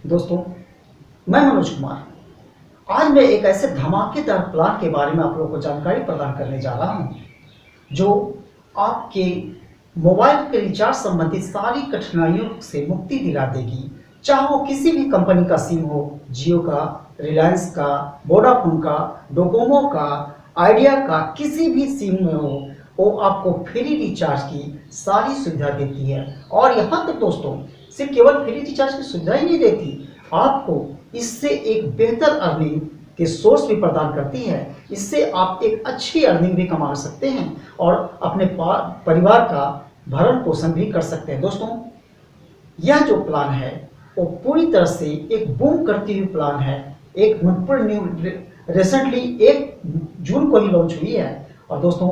दोस्तों, मैं मनोज कुमार। आज मैं एक ऐसे धमाकेदार प्लान के बारे में आप लोगों को जानकारी प्रदान करने जा रहा हूं, जो आपके मोबाइल के रिचार्ज संबंधित सारी कठिनाइयों से मुक्ति दिला देगी। चाहे वो किसी भी कंपनी का सिम हो, जियो का, रिलायंस का, वोडाफोन का, डोकोमो का, आइडिया का, किसी भी सिम में हो, वो आपको फ्री रिचार्ज की सारी सुविधा देती है। और यहाँ तक दोस्तों, सिर्फ केवल फ्री रिचार्ज की सुविधा ही नहीं देती, आपको इससे एक बेहतर अर्निंग के सोर्स भी प्रदान करती है। इससे आप एक अच्छी अर्निंग भी कमा सकते हैं और अपने परिवार का भरण पोषण भी कर सकते हैं। दोस्तों, यह जो प्लान है वो पूरी तरह से एक बूम करती हुई प्लान है। एक रिसेंटली 1 जून को ही लॉन्च हुई है। और दोस्तों,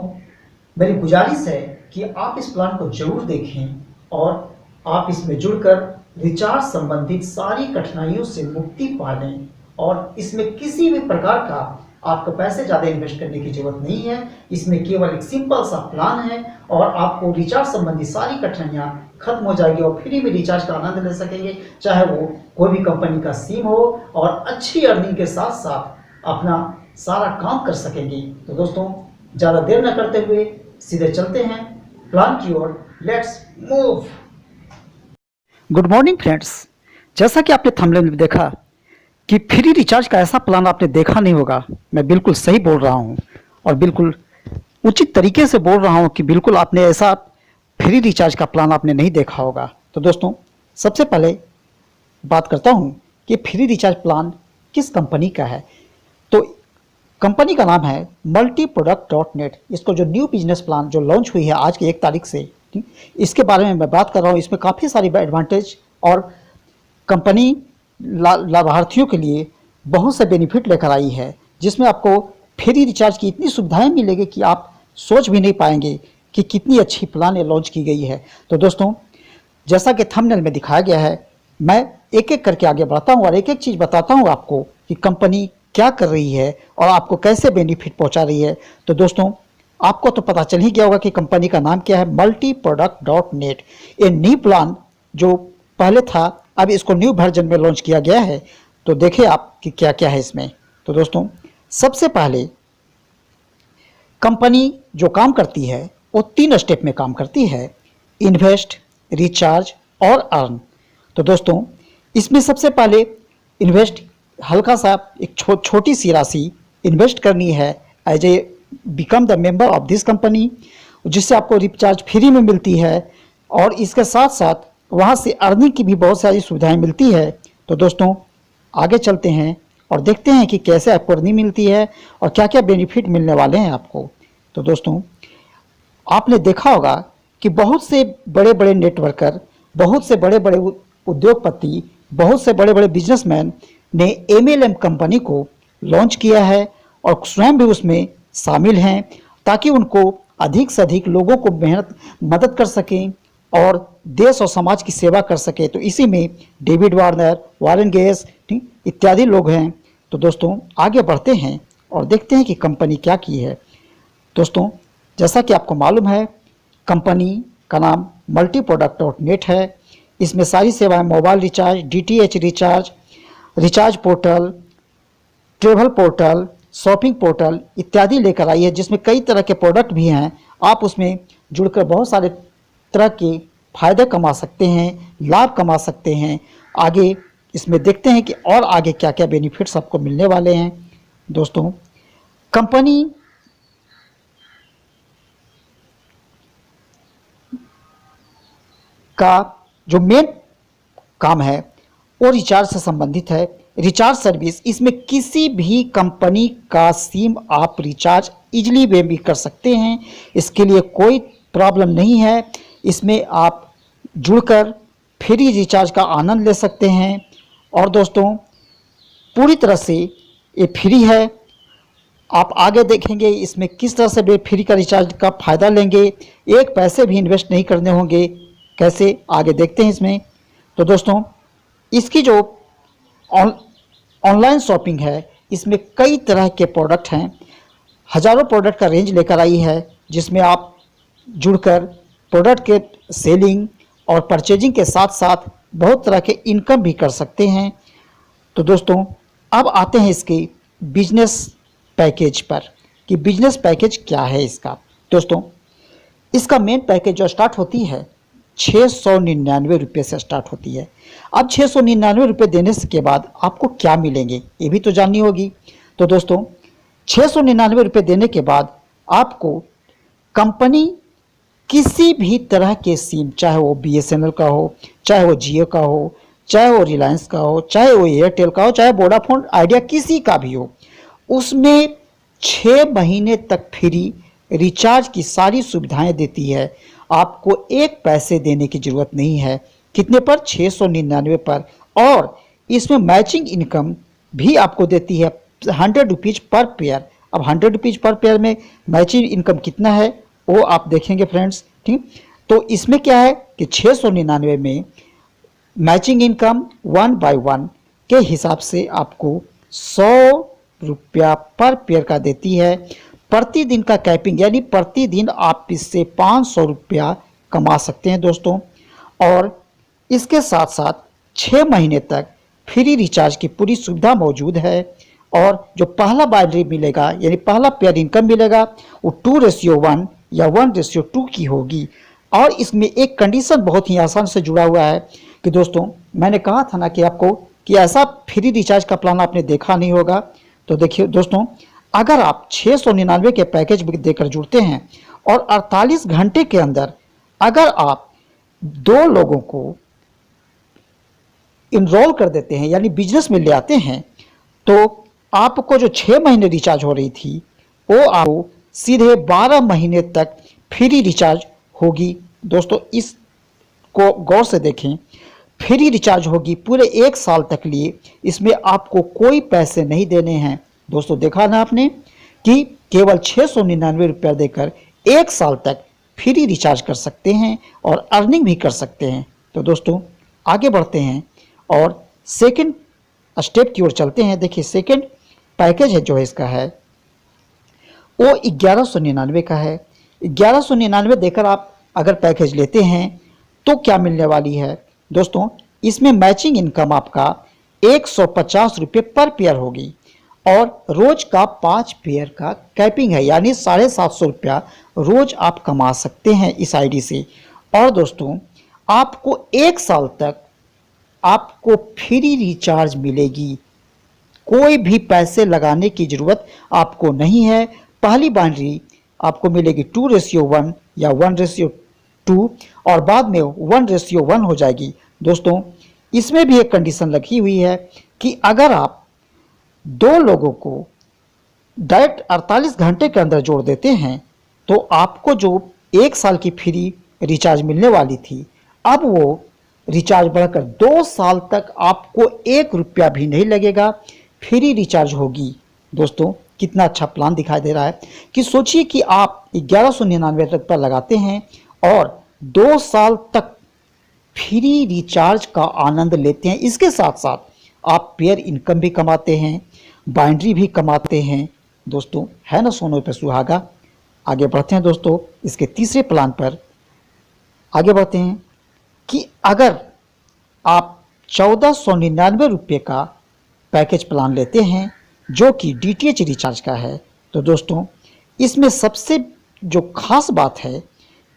मेरी गुजारिश है कि आप इस प्लान को जरूर देखें और आप इसमें जुड़कर रिचार्ज संबंधित सारी कठिनाइयों से मुक्ति पा लें। और इसमें किसी भी प्रकार का आपको पैसे ज़्यादा इन्वेस्ट करने की जरूरत नहीं है। इसमें केवल एक सिंपल सा प्लान है और आपको रिचार्ज संबंधी सारी कठिनाइयाँ खत्म हो जाएगी और फ्री में रिचार्ज का आनंद ले सकेंगे, चाहे वो कोई भी कंपनी का सिम हो, और अच्छी अर्निंग के साथ साथ अपना सारा काम कर सकेंगे। तो दोस्तों, ज़्यादा देर न करते हुए सीधे चलते हैं प्लान की ओर। Let's move. Good morning friends. जैसा कि आपने थंबनेल में देखा कि फ्री रिचार्ज का ऐसा प्लान आपने देखा नहीं होगा। मैं बिल्कुल सही बोल रहा हूं और बिल्कुल उचित तरीके से बोल रहा हूं कि बिल्कुल आपने ऐसा फ्री रिचार्ज का प्लान आपने नहीं देखा होगा। तो दोस्तों, सबसे पहले बात करता हूं कि फ्री रिचार्ज प्लान किस कंपनी का है। तो कंपनी का नाम है multiproduct.net। इसको जो न्यू बिजनेस प्लान जो लॉन्च हुई है आज की 1 तारीख से, इसके बारे में मैं बात कर रहा हूँ। इसमें काफ़ी सारी एडवांटेज और कंपनी लाभार्थियों के लिए बहुत से बेनिफिट लेकर आई है, जिसमें आपको फ्री रिचार्ज की इतनी सुविधाएं मिलेगी कि आप सोच भी नहीं पाएंगे कि कितनी अच्छी प्लान ये लॉन्च की गई है। तो दोस्तों, जैसा कि थंबनेल में दिखाया गया है, मैं एक एक करके आगे बढ़ता हूँ और एक एक चीज़ बताता हूँ आपको कि कंपनी क्या कर रही है और आपको कैसे बेनिफिट पहुँचा रही है। तो दोस्तों, आपको तो पता चल ही गया होगा कि कंपनी का नाम क्या है, multiproduct.net। ये न्यू प्लान जो पहले था, अब इसको न्यू वर्जन में लॉन्च किया गया है। तो देखिए आप कि क्या क्या है इसमें। तो दोस्तों, सबसे पहले कंपनी जो काम करती है वो 3 स्टेप में काम करती है: इन्वेस्ट, रिचार्ज और अर्न। तो दोस्तों, इसमें सबसे पहले इन्वेस्ट, हल्का सा एक छोटी सी राशि इन्वेस्ट करनी है as a become the member of this company, जिससे आपको रिचार्ज फ्री में मिलती है और इसके साथ साथ वहाँ से अर्निंग की भी बहुत सारी सुविधाएं मिलती है। तो दोस्तों, आगे चलते हैं और देखते हैं कि कैसे आपको अर्निंग मिलती है और क्या क्या बेनिफिट मिलने वाले हैं आपको। तो दोस्तों, आपने देखा होगा कि बहुत से बड़े बड़े नेटवर्कर, बहुत से बड़े बड़े उद्योगपति, बहुत से बड़े बड़े बिजनेसमैन ने MLM कंपनी को लॉन्च किया है और स्वयं भी उसमें शामिल हैं, ताकि उनको अधिक से अधिक लोगों को मदद कर सकें और देश और समाज की सेवा कर सके। तो इसी में डेविड वार्नर, वॉरेन गेट्स इत्यादि लोग हैं। तो दोस्तों, आगे बढ़ते हैं और देखते हैं कि कंपनी क्या की है। दोस्तों, जैसा कि आपको मालूम है, कंपनी का नाम multiproduct.net है। इसमें सारी सेवाएं mobile recharge, DTH recharge, recharge portal, travel portal, shopping portal इत्यादि लेकर आई है, जिसमें कई तरह के प्रोडक्ट भी हैं। आप उसमें जुड़कर बहुत सारे तरह के फायदे कमा सकते हैं, लाभ कमा सकते हैं। आगे इसमें देखते हैं कि और आगे क्या क्या बेनिफिट्स आपको मिलने वाले हैं। दोस्तों, कंपनी का जो मेन काम है वो रिचार्ज से संबंधित है। रिचार्ज सर्विस, इसमें किसी भी कंपनी का सिम आप रिचार्ज इजीली वे भी कर सकते हैं। इसके लिए कोई प्रॉब्लम नहीं है। इसमें आप जुड़कर फ्री रिचार्ज का आनंद ले सकते हैं। और दोस्तों, पूरी तरह से ये फ्री है। आप आगे देखेंगे इसमें किस तरह से फ्री का रिचार्ज का फ़ायदा लेंगे, एक पैसे भी इन्वेस्ट नहीं करने होंगे। कैसे, आगे देखते हैं इसमें। तो दोस्तों, इसकी जो ऑनलाइन शॉपिंग है, इसमें कई तरह के प्रोडक्ट हैं। हज़ारों प्रोडक्ट का रेंज लेकर आई है, जिसमें आप जुड़कर प्रोडक्ट के सेलिंग और परचेजिंग के साथ साथ बहुत तरह के इनकम भी कर सकते हैं। तो दोस्तों अब आते हैं इसके बिजनेस पैकेज पर कि बिजनेस पैकेज क्या है इसका। दोस्तों इसका मेन पैकेज जो स्टार्ट होती है 699 रुपये से स्टार्ट होती है। अब 699 रुपये देने के बाद आपको क्या मिलेंगे ये भी तो जाननी होगी। तो दोस्तों 699 रुपये देने के बाद आपको कंपनी किसी भी तरह के सिम, चाहे वो BSNL का हो, चाहे वो जियो का हो, चाहे वो रिलायंस का हो, चाहे वो एयरटेल का हो, चाहे वोडाफोन आइडिया किसी का भी हो, उसमें 6 महीने तक फ्री रिचार्ज की सारी सुविधाएं देती है। आपको एक पैसे देने की ज़रूरत नहीं है। कितने पर? 699 पर। और इसमें मैचिंग इनकम भी आपको देती है 100 रुपीज़ पर पेयर। अब 100 रुपीज़ पर पेयर में मैचिंग इनकम कितना है वो आप देखेंगे फ्रेंड्स, ठीक। तो इसमें क्या है कि 699 में मैचिंग इनकम 1/1 के हिसाब से आपको 100 रुपया पर पेयर का देती है। प्रतिदिन का कैपिंग यानी प्रतिदिन आप इससे 500 रुपया कमा सकते हैं दोस्तों। और इसके साथ साथ 6 महीने तक फ्री रिचार्ज की पूरी सुविधा मौजूद है। और जो पहला बाइनरी मिलेगा यानी पहला पेयर इनकम मिलेगा वो 2:1 या 1:2 की होगी। और इसमें एक कंडीशन बहुत ही आसान से जुड़ा हुआ है कि दोस्तों मैंने कहा था ना कि आपको कि ऐसा फ्री रिचार्ज का प्लान आपने देखा नहीं होगा। तो देखिए दोस्तों, अगर आप 699 के पैकेज देकर जुड़ते हैं और 48 घंटे के अंदर अगर आप 2 लोगों को इनरोल कर देते हैं यानी बिजनेस में ले आते हैं, तो आपको जो 6 महीने रिचार्ज हो रही थी वो आपको सीधे 12 महीने तक फ्री रिचार्ज होगी। दोस्तों इसको गौर से देखें, फ्री रिचार्ज होगी पूरे 1 साल तक लिए। इसमें आपको कोई पैसे नहीं देने हैं। दोस्तों देखा ना आपने कि केवल 699 रुपया देकर 1 साल तक फ्री रिचार्ज कर सकते हैं और अर्निंग भी कर सकते हैं। तो दोस्तों आगे बढ़ते हैं और सेकंड स्टेप की ओर चलते हैं। देखिए सेकंड पैकेज है जो है इसका है वो 1199 का है। 1199 देकर आप अगर पैकेज लेते हैं तो क्या मिलने वाली है दोस्तों, इसमें मैचिंग इनकम आपका 150 रुपये पर पेयर होगी और रोज का 5 पेयर का कैपिंग है यानी 750 रुपया रोज आप कमा सकते हैं इस आईडी से। और दोस्तों आपको 1 साल तक आपको फ्री रिचार्ज मिलेगी। कोई भी पैसे लगाने की ज़रूरत आपको नहीं है। पहली बाइनरी आपको मिलेगी 2:1 या 1:2 और बाद में 1:1 हो जाएगी। दोस्तों इसमें भी एक कंडीशन लगी हुई है कि अगर आप 2 लोगों को डायरेक्ट 48 घंटे के अंदर जोड़ देते हैं तो आपको जो 1 साल की फ्री रिचार्ज मिलने वाली थी अब वो रिचार्ज बढ़कर 2 साल तक आपको 1 रुपया भी नहीं लगेगा, फ्री रिचार्ज होगी। दोस्तों कितना अच्छा प्लान दिखाई दे रहा है कि सोचिए कि आप 1199 तक पर लगाते हैं और 2 साल तक फ्री रिचार्ज का आनंद लेते हैं। इसके साथ साथ आप पेयर इनकम भी कमाते हैं, बाइनरी भी कमाते हैं। दोस्तों है ना सोने पे सुहागा। आगे बढ़ते हैं दोस्तों इसके तीसरे प्लान पर। आगे बढ़ते हैं कि अगर आप 1499 रुपये का पैकेज प्लान लेते हैं जो कि DTH रिचार्ज का है, तो दोस्तों इसमें सबसे जो खास बात है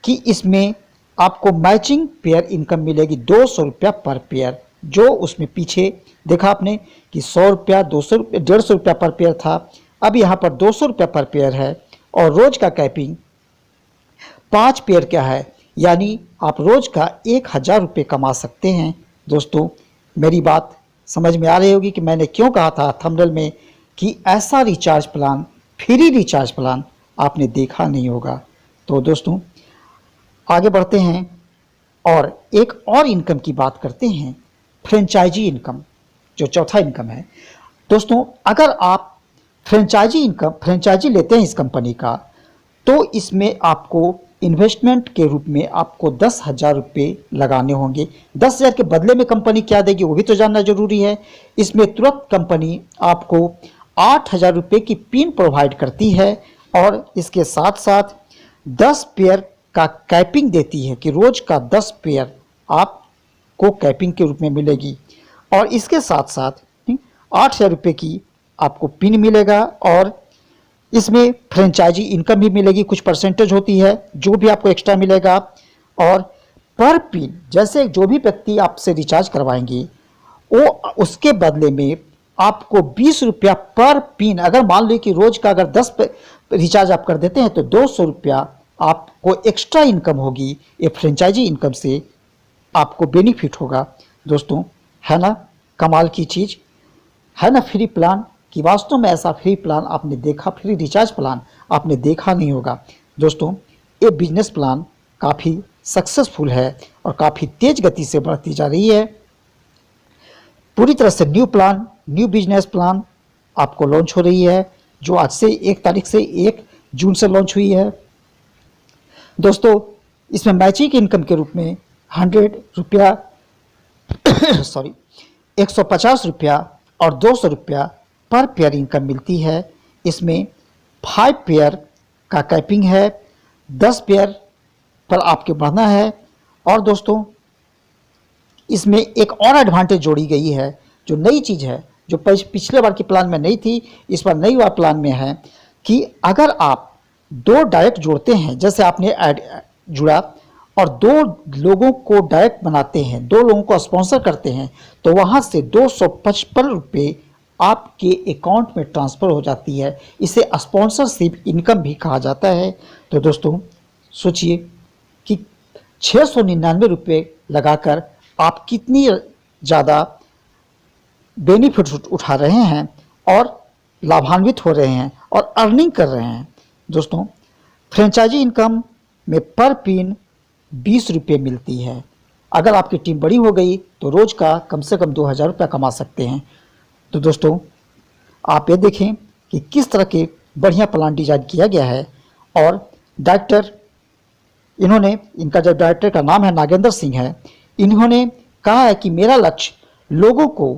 कि इसमें आपको मैचिंग पेयर इनकम मिलेगी 200 रुपया पर पेयर। जो उसमें पीछे देखा आपने कि 100 रुपया, 200 रुपया, 150 रुपया पर पेयर था, अब यहाँ पर 200 रुपया पर पेयर है। और रोज का कैपिंग 5 पेयर क्या है यानी आप रोज का 1000 रुपये कमा सकते हैं। दोस्तों मेरी बात समझ में आ रही होगी कि मैंने क्यों कहा था थंबनेल में कि ऐसा recharge plan, free recharge plan आपने देखा नहीं होगा। तो दोस्तों आगे बढ़ते हैं और एक और इनकम की बात करते हैं, फ्रेंचाइजी इनकम, जो चौथा इनकम है। दोस्तों अगर आप फ्रेंचाइजी लेते हैं इस कंपनी का तो इसमें आपको इन्वेस्टमेंट के रूप में आपको 10,000 रुपये लगाने होंगे। 10,000 के बदले में कंपनी क्या देगी वो भी तो जानना जरूरी है। इसमें तुरंत कंपनी आपको 8,000 रुपये की पिन प्रोवाइड करती है और इसके साथ साथ 10 पेयर का कैपिंग देती है कि रोज का 10 पेयर आपको कैपिंग के रूप में मिलेगी। और इसके साथ साथ 8,000 रुपये की आपको पिन मिलेगा और इसमें फ्रेंचाइजी इनकम भी मिलेगी, कुछ परसेंटेज होती है जो भी आपको एक्स्ट्रा मिलेगा। और पर पिन जैसे जो भी व्यक्ति आपसे रिचार्ज करवाएंगे वो उसके बदले में आपको 20 रुपया पर पिन, अगर मान लो कि रोज का अगर 10 रिचार्ज आप कर देते हैं तो 200 रुपया आपको एक्स्ट्रा इनकम होगी। ये फ्रेंचाइजी इनकम से आपको बेनिफिट होगा। दोस्तों है ना कमाल की चीज़, है ना फ्री प्लान, कि वास्तव में ऐसा फ्री प्लान आपने देखा, फ्री रिचार्ज प्लान आपने देखा नहीं होगा। दोस्तों ये बिजनेस प्लान काफ़ी सक्सेसफुल है और काफ़ी तेज गति से बढ़ती जा रही है। पूरी तरह से new plan, new business plan आपको लॉन्च हो रही है, जो आज से 1 तारीख से 1 जून से लॉन्च हुई है। दोस्तों इसमें मैचिंग इनकम के रूप में 100 रुपया 150 रुपया और 200 रुपया पर पेयर इनकम मिलती है। इसमें 5 पेयर का कैपिंग है, 10 पेयर पर आपके बढ़ना है। और दोस्तों इसमें एक और एडवांटेज जोड़ी गई है, जो नई चीज़ है, जो पिछले बार के प्लान में नहीं थी, इस बार नई बार प्लान में है, कि अगर आप 2 डायरेक्ट जोड़ते हैं, जैसे आपने ऐड जुड़ा और 2 लोगों को डायरेक्ट बनाते हैं, 2 लोगों को स्पॉन्सर करते हैं, तो वहाँ से 255 रुपये आपके अकाउंट में ट्रांसफ़र हो जाती है। इसे स्पॉन्सरशिप इनकम भी कहा जाता है। तो दोस्तों सोचिए कि 699 रुपये लगाकर आप कितनी ज़्यादा बेनिफिट उठा रहे हैं और लाभान्वित हो रहे हैं और अर्निंग कर रहे हैं। दोस्तों फ्रेंचाइजी इनकम में पर पिन 20 रुपये मिलती है। अगर आपकी टीम बड़ी हो गई तो रोज़ का कम से कम 2000 रुपया कमा सकते हैं। तो दोस्तों आप ये देखें कि किस तरह के बढ़िया प्लान डिजाइन किया गया है। और डायरेक्टर इनका जो डायरेक्टर का नाम है नागेंद्र सिंह है, इन्होंने कहा है कि मेरा लक्ष्य लोगों को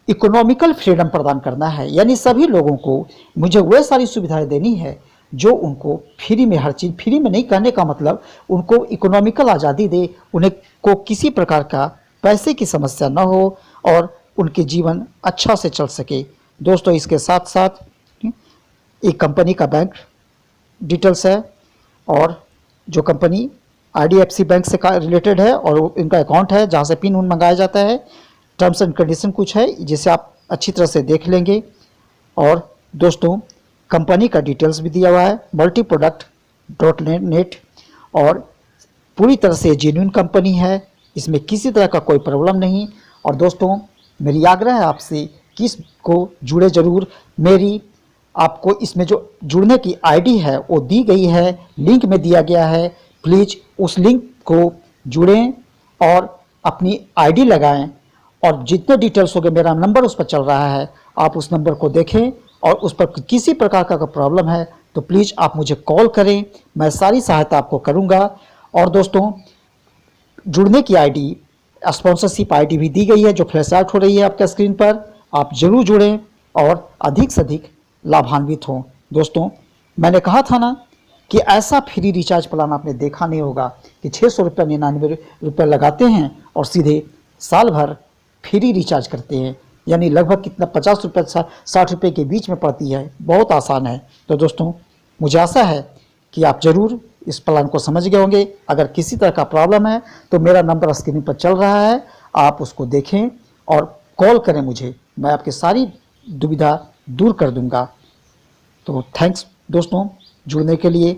इकोनॉमिकल फ्रीडम प्रदान करना है, यानी सभी लोगों को मुझे वह सारी सुविधाएं देनी है जो उनको फ्री में, हर चीज़ फ्री में नहीं, कहने का मतलब उनको इकोनॉमिकल आज़ादी दे, उन्हें को किसी प्रकार का पैसे की समस्या न हो और उनके जीवन अच्छा से चल सके। दोस्तों इसके साथ साथ एक कंपनी का बैंक डिटेल्स है और जो कंपनी IDFC बैंक से रिलेटेड है और इनका अकाउंट है जहाँ से पिन उन मंगाया जाता है। टर्म्स एंड कंडीशन कुछ है जिसे आप अच्छी तरह से देख लेंगे। और दोस्तों कंपनी का डिटेल्स भी दिया हुआ है, multiproduct.net, और पूरी तरह से जेन्युइन कंपनी है, इसमें किसी तरह का कोई प्रॉब्लम नहीं। और दोस्तों मेरी आग्रह है आपसे कि इसको जुड़े ज़रूर। मेरी आपको इसमें जो जुड़ने की ID है वो दी गई है, लिंक में दिया गया है। प्लीज़ उस लिंक को जुड़ें और अपनी ID लगाएं और जितने डिटेल्स हो गए, मेरा नंबर उस पर चल रहा है, आप उस नंबर को देखें और उस पर किसी प्रकार का प्रॉब्लम है तो प्लीज़ आप मुझे कॉल करें, मैं सारी सहायता आपको करूंगा। और दोस्तों जुड़ने की ID, स्पॉन्सरशिप ID भी दी गई है जो फ्लैश आउट हो रही है आपके स्क्रीन पर। आप जरूर जुड़ें और अधिक से अधिक लाभान्वित हों। दोस्तों मैंने कहा था ना कि ऐसा फ्री रिचार्ज प्लान आपने देखा नहीं होगा कि 600 रुपये 99 रुपये लगाते हैं और सीधे साल भर फ्री रिचार्ज करते हैं, यानी लगभग कितना 50 रुपये 60 रुपये के बीच में पड़ती है। बहुत आसान है। तो दोस्तों मुझे आशा है कि आप ज़रूर इस प्लान को समझ गए होंगे। अगर किसी तरह का प्रॉब्लम है तो मेरा नंबर स्क्रीन पर चल रहा है, आप उसको देखें और कॉल करें मुझे, मैं आपकी सारी दुविधा दूर कर दूंगा। तो थैंक्स दोस्तों जुड़ने के लिए।